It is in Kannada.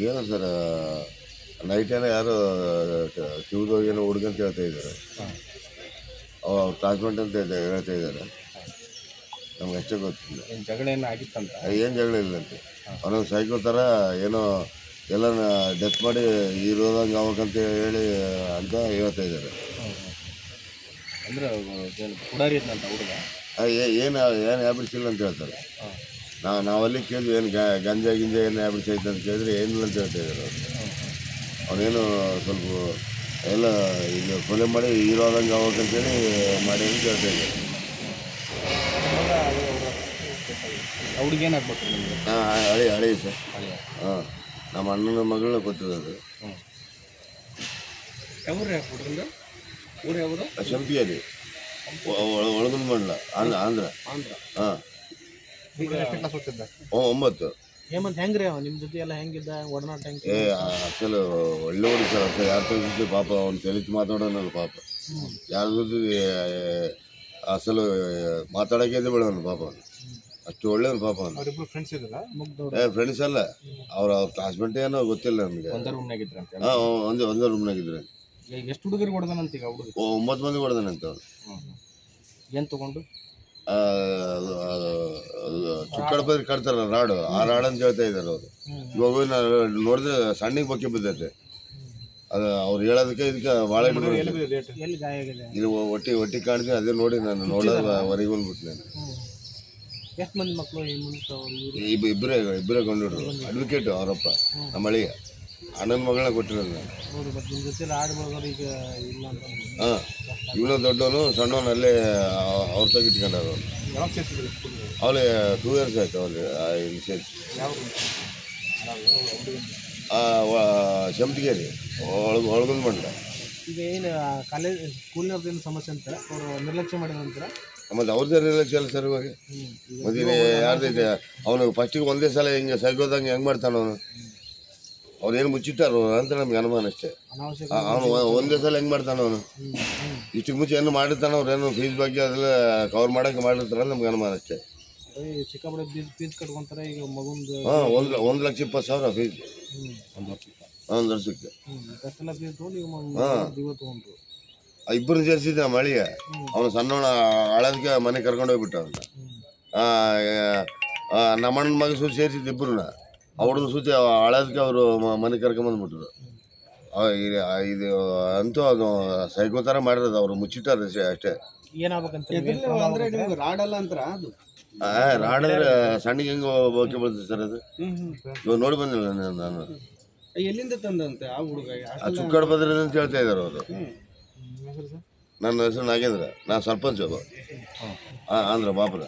ಏನೋ ಸರ್ ನೈಟೆಲ್ಲ ಯಾರೋ ಶಿವದು ಏನೋ ಹುಡುಗಂತ ಹೇಳ್ತಾ ಇದ್ದಾರೆ. ಅವ್ರ ಕ್ಲಾಸ್ಮೇಟ್ ಅಂತ ಹೇಳ್ತಾ ಇದ್ದಾರೆ. ನಮ್ಗೆ ಅಷ್ಟೇ ಗೊತ್ತಿಲ್ಲ. ಜಗಳ ಏನು ಆಗಿತ್ತಂತ? ಏನು ಜಗಳ ಇಲ್ಲಂತೆ. ಅವನೊಂದು ಸೈಕೋ ಥರ ಏನೋ ಎಲ್ಲ ಡೆತ್ ಮಾಡಿ ಇರೋದಂಗೆ ಆಗ್ಬೇಕಂತ ಹೇಳಿ ಅಂತ ಹೇಳ್ತಾ ಇದ್ದಾರೆ. ಅಂದ್ರೆ ಪುಡಾರಿ ಇದ್ನಂತ ಹುಡುಗ ಏನು ಹ್ಯಾಬಿಟ್ಸ್ ಇಲ್ಲ ಅಂತ ಹೇಳ್ತಾರೆ. ನಾವಲ್ಲಿ ಕೇಳಿದ್ವಿ ಏನು ಗಂಜಾ ಗಿಂಜಾ ಏನು ಹ್ಯಾಬಿಟ್ಸ್ ಐತೆ ಅಂತ ಕೇಳಿದ್ರೆ ಏನಿಲ್ಲ ಅಂತ ಹೇಳ್ತಾ ಇದ್ದಾರೆ ಅವರು. ಅವನೇನು ಸ್ವಲ್ಪ ಎಲ್ಲ ಈಗ ಕೊಲೆ ಮಾಡಿ ಇರೋದಂಗೆ ಆಗ್ಬೇಕಂತೇಳಿ ಮಾಡಿ ಅಂತ ಹೇಳ್ತಾ ಇದ್ದಾರೆ. ಹುಡುಗ ಏನಾಗ್ಬೇಕು ನಿಮಗೆ? ಹಳೆ ಸರ್. ಹಾಂ, ನಮ್ಮ ಅಣ್ಣನ ಮಗಳನ್ನ ಕೊಟ್ಟಿರೋದು. ಊರು ಯಾವುದು? ಶಂಪಿಯಲ್ಲಿ ಒಳಗುಂದ ಮಂಡಲ, ಆಂಧ್ರ. ಹಾಂ, 9. ಹೇಮಂತ್ ಹೆಂಗ್ರಿ ಅವ ನಿಮ್ಮ ಜೊತೆ ಎಲ್ಲ ಹೆಂಗಿದ್ದ ಒಡನಾಟ ಹೆಂಗೆ? ಅಸಲು ಒಳ್ಳೆ ಹುಡುಗ ಸರ್. ಅಸಲು ಯಾರ ಜೊತೆ ಪಾಪ ಅವ್ನು ತೆಲಿತು ಮಾತಾಡೋನಲ್ಲ ಪಾಪ. ಯಾರ ಜೊತೆ ಅಸಲು ಮಾತಾಡೋಕೆ ಬಿಡೋನು ಪಾಪ. ಅಷ್ಟು ಒಳ್ಳೆಯವನು ಪಾಪ ಅವನು. ಫ್ರೆಂಡ್ಸ್ ಅಲ್ಲ, ಅವ್ರ ಕ್ಲಾಸ್ಮೇಟ್ ಏನೋ ಗೊತ್ತಿಲ್ಲ ನಮಗೆ. ಒಂದೇ ರೂಮ್ನಾಗಿದ್ರಂತೆ? ಹಾಂ, ಒಂದೇ ರೂಮ್ನಾಗಿದ್ರೆ. ಎಷ್ಟು ಹುಡುಗರಿಗೆ ಹೊಡೆದಾನಂತ ಈಗ ಹುಡುಗ? 9 ಮಂದಿ ಹೊಡೆದಾನಂತ ಅವನು. ಏನು ತೊಗೊಂಡು? ಚಿಕ್ಕಡಪಲ್ಲಿ ಕಟ್ತಾರಲ್ಲ ರಾಡು, ಆ ರಾಡು ಅಂತ ಹೇಳ್ತಾ ಇದ್ದಾರೆ ಅವರು. ಇವಾಗ ನೋಡಿದ್ರೆ ಸಣ್ಣಿಗೆ ಬಕ್ಕಿ ಬಿದ್ದೈತೆ ಅದು. ಅವ್ರು ಹೇಳೋದಕ್ಕೆ ಇದಕ್ಕೆ ಭಾಳ ಇದು ಒಟ್ಟಿ ಕಾಣಿದೆ. ಅದೇ ನೋಡಿ ನಾನು ನೋಡೋದು ಹೊರಗೆ ಬಂದ್ಬಿಟ್ಟು ನಾನು. ಎಷ್ಟು ಮಂದಿ ಮಕ್ಕಳು? ಇಬ್ಬರೇ ಗೊಂಡಿಡ್ರು. ಅಡ್ವೊಕೇಟು ಅವರಪ್ಪ, ನಮ್ಮ ಅಳಿಯ ಅಣ್ಣನ ಮಗಳನ್ನ ಕೊಟ್ಟಿರೋದು ನಾನು. ಹಾಂ, ಇವನು ದೊಡ್ಡವನು, ಸಣ್ಣವನು ಅಲ್ಲೇ ಅವ್ರ ತಗ ಇಟ್ಕೊಂಡವ್ರು. ಅವಳು 2 years ಆಯ್ತು ಅವ್ರಿಗೆ ಇನ್ಸೆನ್ಸ್. ಶಂಪಿಗೇರಿ ಒಳಗೊಂದು ಮಂಡಲ. ಈಗ ಏನು ಕಾಲೇಜ್ ಸ್ಕೂಲ್ನವ್ರದ್ದು ಏನು ಸಮಸ್ಯೆ ಅಂತ ಅವರು ನಿರ್ಲಕ್ಷ್ಯ ಮಾಡಿದ ನಂತರ ಮತ್ತು ಅವ್ರದ್ದೇ ನಿರ್ಲಕ್ಷ್ಯ ಅಲ್ಲ ಸರ್. ಇವಾಗ ಮದುವೆ ಯಾರ್ದೈತೆ ಅವನು ಫಸ್ಟಿಗೆ ಒಂದೇ ಸಲ ಹಿಂಗೆ ಸೈಕೋದಂಗೆ ಹೆಂಗೆ ಮಾಡ್ತಾನೆ ಅವನು. ಅವ್ರೇನು ಮುಚ್ಚಿಟ್ಟಾರು ಅಂತ ನಮ್ಗೆ ಅನುಮಾನ ಅಷ್ಟೇ. ಅವನು ಒಂದೇ ಸಲ ಹೆಂಗೆ ಮಾಡ್ತಾನೆ ಅವನು. ಇಷ್ಟಕ್ಕೆ ಮುಂಚೆ ಏನು ಮಾಡಿರ್ತಾನೆ, ಅವ್ರು ಏನೋ ಫೀಸ್ ಬಗ್ಗೆ ಅದೆಲ್ಲ ಕವರ್ ಮಾಡೋಕ್ಕೆ ಮಾಡಿರ್ತಾರಲ್ಲ ನಮ್ಗೆ ಅನುಮಾನ ಅಷ್ಟೇ. ಸಿಕ್ಕಾಪಟ್ಟೆ ಫೀಸ್ ಕಟ್ಕೊಂತಾರೆ ಈಗ ಮಗುಂದು. ಹಾಂ, 1,20,000 ಫೀಸ್ ಒಂದು ವರ್ಷಕ್ಕೆ. ಹಾಂ, ಇಬ್ಬರು ಸೇರಿಸಿದ್ದೆ ನಮ್ಮ ಅಳಿಯ. ಅವನು ಸಣ್ಣವನ ಹಳದಕ್ಕೆ ಮನೆ ಕರ್ಕೊಂಡು ಹೋಗ್ಬಿಟ್ಟ ಅವನ್ನ. ನಮ್ಮಣ್ಣನ ಮಗ ಸುದ್ದಿ ಸೇರಿಸಿದ್ದು ಇಬ್ಬರನ್ನ. ಅವ್ರದ್ದು ಸುದ್ದಿ ಹಳದಕ್ಕೆ ಅವರು ಮನೆ ಕರ್ಕೊಂಬಂದ್ಬಿಟ್ರು. ಇದು ಅಂತೂ ಅದು ಸೈಕೋ ಥರ ಮಾಡಿರೋದು. ಅವರು ಮುಚ್ಚಿಟ್ಟಾರೆ ಅಷ್ಟೇ. ರಾಡಂದ್ರೆ ಸಣ್ಣಗೆ ಹೆಂಗೆ ಬೋಕೆ ಬರ್ತದೆ ಸರ್ ಅದು. ಇವಾಗ ನೋಡಿ ಬಂದಿಲ್ಲ ನಾನು. ಎಲ್ಲಿಂದ ತಂದಂತೆ ಆ ಹುಡುಗ? ಚುಕ್ಕಡ ಬದ್ರಿ ಅಂತ ಹೇಳ್ತಾ ಇದ್ದಾರೆ ಅವರು. ನನ್ನ ಹೆಸರು ನಾಗೇಂದ್ರ. ನಾನು ಸರ್ಪಂಚ್ ಆಂಧ್ರ ಬಾಪುರ.